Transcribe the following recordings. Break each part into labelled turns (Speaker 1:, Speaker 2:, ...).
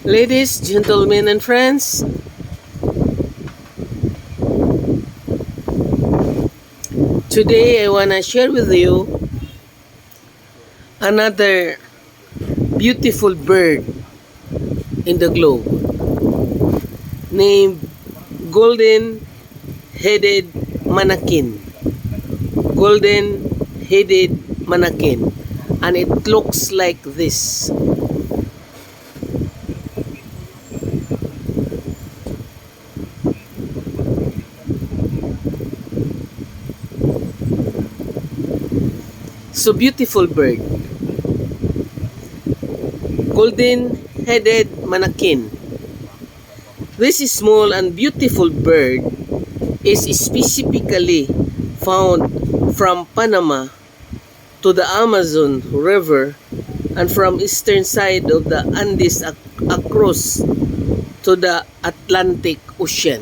Speaker 1: Ladies, gentlemen, and friends, today I want to share with you another beautiful bird in the globe named golden-headed manakin. Golden-headed manakin. And it looks like this. So beautiful bird. Golden-headed manakin. This small and beautiful bird is specifically found from Panama to the Amazon River and from eastern side of the Andes across to the Atlantic Ocean.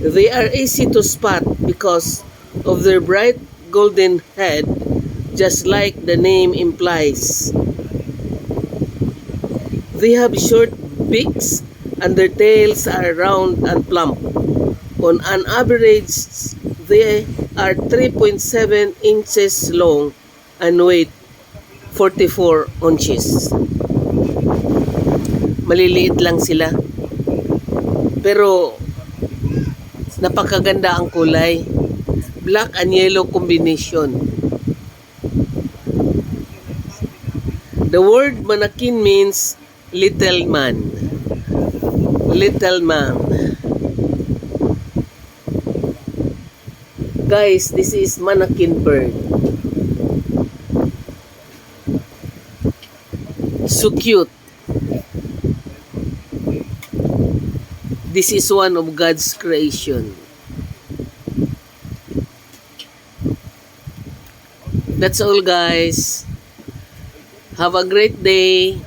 Speaker 1: They are easy to spot because of their bright golden head, just like the name implies. They have short beaks and their tails are round and plump. On an average, they are 3.7 inches long and weight 44 ounces. Maliliit lang sila. Pero napakaganda ang kulay. Black and yellow combination. The word manakin means little man. Little man. Guys, this is manakin bird. So cute. This is one of God's creation. That's all, guys. Have a great day.